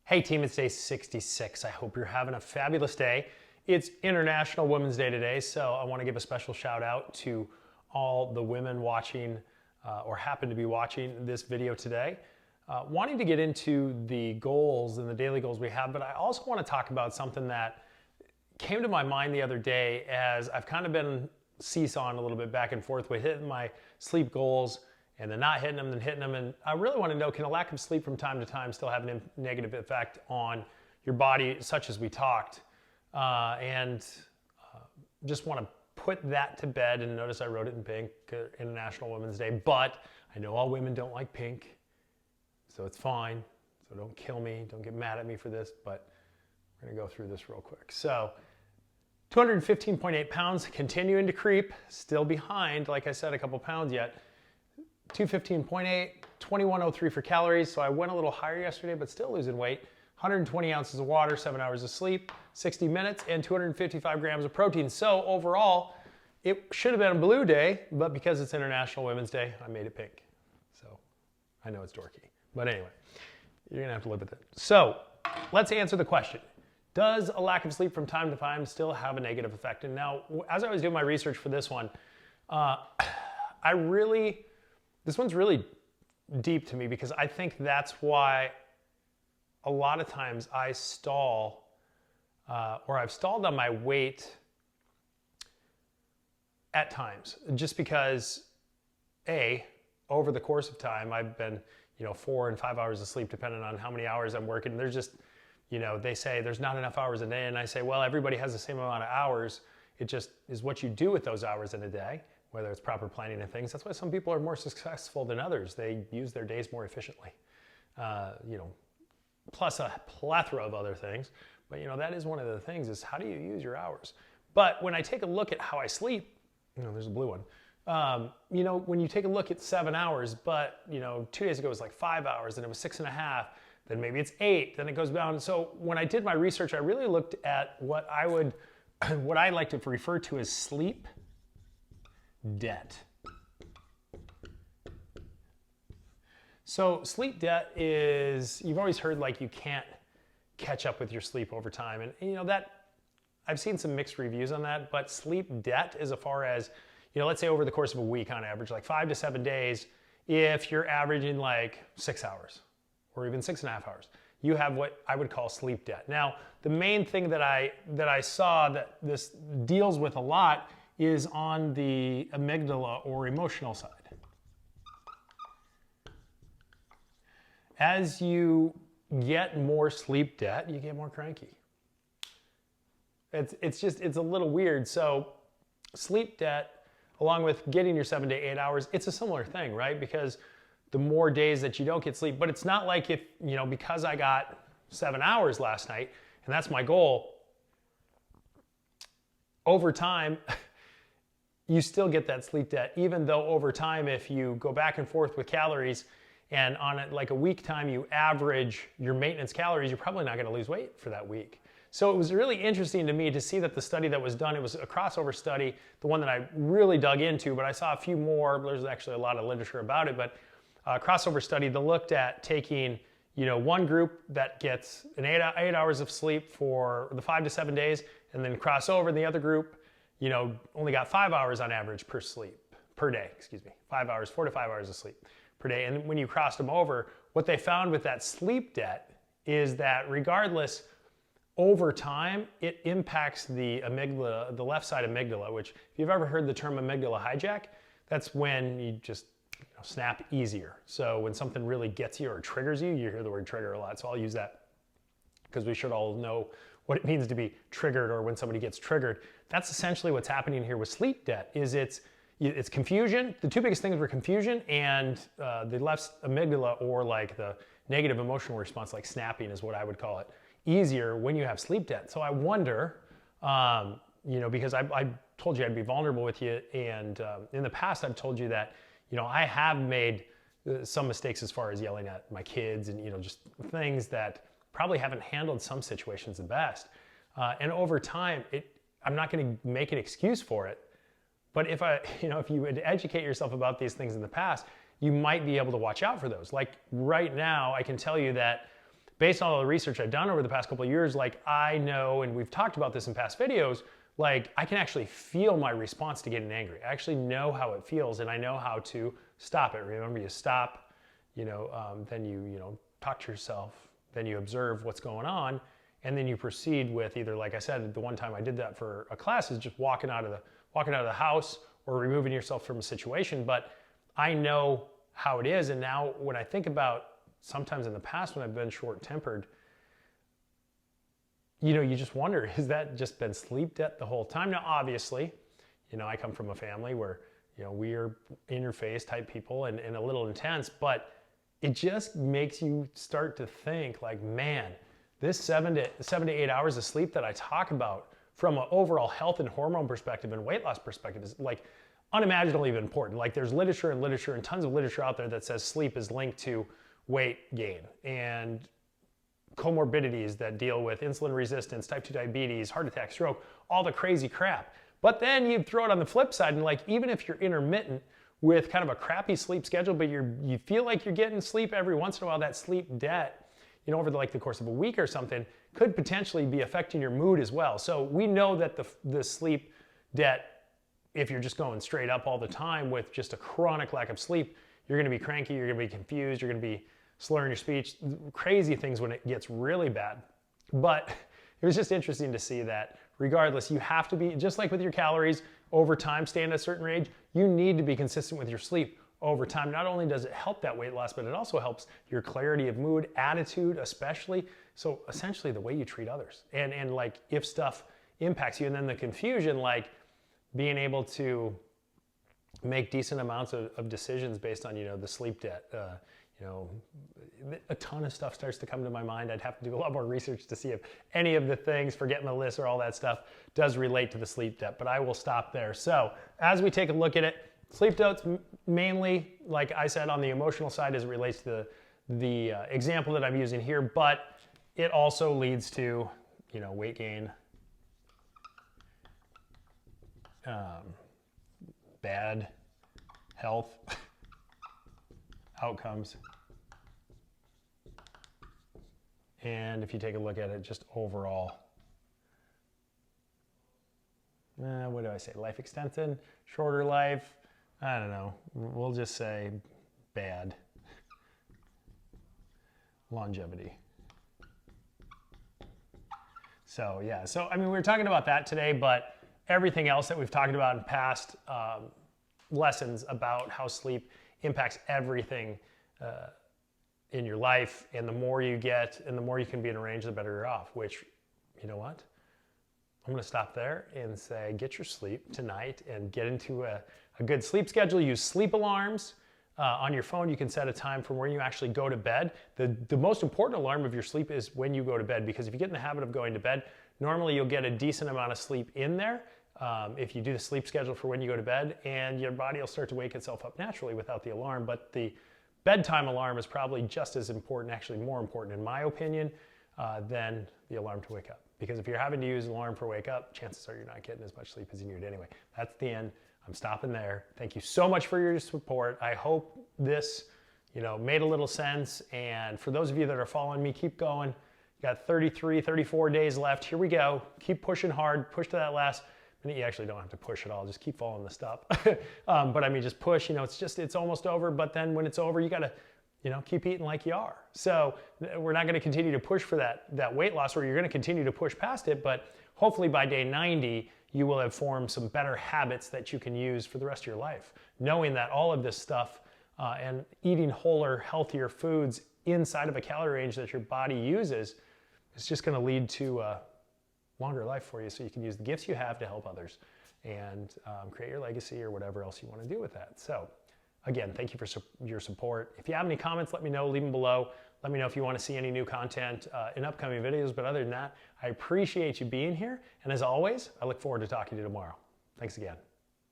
Hey team, it's day 66. I hope you're having a fabulous day. It's International Women's Day today, so I want to give a special shout out to all the women watching or happen to be watching this video today. Wanting to get into the goals and the daily goals we have, but I also want to talk about something that came to my mind the other day as I've kind of been seesawing a little bit back and forth with hitting my sleep goals and then not hitting them, then hitting them. And I really want to know, can a lack of sleep from time to time still have a negative effect on your body, such as we talked? Just want to put that to bed. And notice I wrote it in pink, International Women's Day, but I know all women don't like pink, so it's fine. So don't kill me, don't get mad at me for this, but we're gonna go through this real quick. So 215.8 pounds, continuing to creep, still behind, like I said, a couple pounds yet. 215.8, 2103 for calories, so I went a little higher yesterday, but still losing weight. 120 ounces of water, 7 hours of sleep, 60 minutes, and 255 grams of protein. So overall, it should have been a blue day, but because it's International Women's Day, I made it pink. So I know it's dorky, but anyway, you're gonna have to live with it. So let's answer the question. Does a lack of sleep from time to time still have a negative effect? And now, as I was doing my research for this one, this one's really deep to me because I think that's why a lot of times I stall or I've stalled on my weight at times, just because over the course of time, I've been, 4 and 5 hours of sleep, depending on how many hours I'm working. There's just, they say there's not enough hours a day. And I say, well, everybody has the same amount of hours. It just is what you do with those hours in a day, whether it's proper planning and things. That's why some people are more successful than others. They use their days more efficiently, plus a plethora of other things. But that is one of the things, is how do you use your hours? But when I take a look at how I sleep, there's a blue one. When you take a look at 7 hours, but 2 days ago it was like 5 hours, and it was 6.5, then maybe it's 8, then it goes down. So when I did my research, I really looked at what I like to refer to as sleep debt. So sleep debt is, you've always heard like you can't catch up with your sleep over time. And that, I've seen some mixed reviews on that, but sleep debt is as far as, let's say over the course of a week on average, like 5 to 7 days, if you're averaging like 6 hours or even 6.5 hours, you have what I would call sleep debt. Now, the main thing that I saw that this deals with a lot is on the amygdala or emotional side. As you get more sleep debt, you get more cranky. It's a little weird. So sleep debt, along with getting your 7 to 8 hours, it's a similar thing, right? Because the more days that you don't get sleep, but it's not like if, because I got 7 hours last night, and that's my goal, over time, you still get that sleep debt, even though over time, if you go back and forth with calories, and on like a week time, you average your maintenance calories, you're probably not gonna lose weight for that week. So it was really interesting to me to see that the study that was done, it was a crossover study, the one that I really dug into, but I saw a few more. There's actually a lot of literature about it, but a crossover study that looked at taking, one group that gets an 8 hours of sleep for the 5 to 7 days, and then crossover, and the other group, only got 5 hours on average per day, 4 to 5 hours of sleep per day. And when you crossed them over, what they found with that sleep debt is that regardless, over time, it impacts the amygdala, the left side amygdala, which if you've ever heard the term amygdala hijack, that's when you just snap easier. So when something really gets you or triggers you, you hear the word trigger a lot. So I'll use that because we should all know what it means to be triggered, or when somebody gets triggered. That's essentially what's happening here with sleep debt, is it's confusion. The two biggest things were confusion and the left amygdala, or like the negative emotional response, like snapping is what I would call it, easier when you have sleep debt. So I wonder, because I told you I'd be vulnerable with you, and in the past I've told you that, I have made some mistakes as far as yelling at my kids and, just things that probably haven't handled some situations the best. And over time, I'm not going to make an excuse for it. But if you would educate yourself about these things in the past, you might be able to watch out for those. Like right now, I can tell you that based on all the research I've done over the past couple of years, like I know, and we've talked about this in past videos, like I can actually feel my response to getting angry. I actually know how it feels, and I know how to stop it. Remember, you stop, then you talk to yourself, then you observe what's going on, and then you proceed with either, like I said, the one time I did that for a class is just walking out of the house or removing yourself from a situation. But I know how it is, and now when I think about sometimes in the past when I've been short-tempered, you just wonder, has that just been sleep debt the whole time? Now, obviously, I come from a family where, we are in-your-face type people and a little intense, but it just makes you start to think like, man, this 7 to 8 hours of sleep that I talk about from an overall health and hormone perspective and weight loss perspective is like unimaginably important. Like there's literature and tons of literature out there that says sleep is linked to weight gain and comorbidities that deal with insulin resistance, type 2 diabetes, heart attack, stroke, all the crazy crap. But then you throw it on the flip side, and like even if you're intermittent with kind of a crappy sleep schedule, but you feel like you're getting sleep every once in a while, that sleep debt, over the course of a week or something, could potentially be affecting your mood as well. So we know that the sleep debt, if you're just going straight up all the time with just a chronic lack of sleep, you're going to be cranky, you're going to be confused, you're going to be slurring your speech, crazy things when it gets really bad. But it was just interesting to see that regardless, you have to be, just like with your calories, over time, staying at a certain range, you need to be consistent with your sleep over time. Not only does it help that weight loss, but it also helps your clarity of mood, attitude especially. So essentially the way you treat others. And like if stuff impacts you, and then the confusion, like being able to make decent amounts of decisions based on, the sleep debt. A ton of stuff starts to come to my mind. I'd have to do a lot more research to see if any of the things, forgetting the list or all that stuff, does relate to the sleep debt, but I will stop there. So as we take a look at it, sleep debt's mainly, like I said, on the emotional side as it relates to the example that I'm using here, but it also leads to, weight gain, bad health outcomes. And if you take a look at it, just overall, what do I say? Life extension, shorter life, I don't know. We'll just say bad longevity. So yeah, we were talking about that today, but everything else that we've talked about in past lessons about how sleep impacts everything in your life, and the more you get and the more you can be in a range, the better you're off, which, you know what? I'm going to stop there and say, get your sleep tonight and get into a good sleep schedule. Use sleep alarms. On your phone, you can set a time from where you actually go to bed. The most important alarm of your sleep is when you go to bed, because if you get in the habit of going to bed, normally you'll get a decent amount of sleep in there if you do the sleep schedule for when you go to bed, and your body will start to wake itself up naturally without the alarm. But the bedtime alarm is probably just as important, actually more important in my opinion, than the alarm to wake up. Because if you're having to use an alarm for wake up, chances are you're not getting as much sleep as you need anyway. That's the end. I'm stopping there. Thank you so much for your support. I hope this, made a little sense. And for those of you that are following me, keep going. You got 33, 34 days left. Here we go. Keep pushing hard. Push to that last minute. You actually don't have to push at all. Just keep following the stuff. But I mean, just push. It's almost over. But then when it's over, you got to, keep eating like you are. So we're not going to continue to push for that weight loss, or you're going to continue to push past it. But hopefully by day 90, you will have formed some better habits that you can use for the rest of your life. Knowing that all of this stuff and eating wholer, healthier foods inside of a calorie range that your body uses is just going to lead to a longer life for you, so you can use the gifts you have to help others and create your legacy or whatever else you want to do with that. So again, thank you for your support. If you have any comments, let me know. Leave them below. Let me know if you want to see any new content in upcoming videos. But other than that, I appreciate you being here. And as always, I look forward to talking to you tomorrow. Thanks again.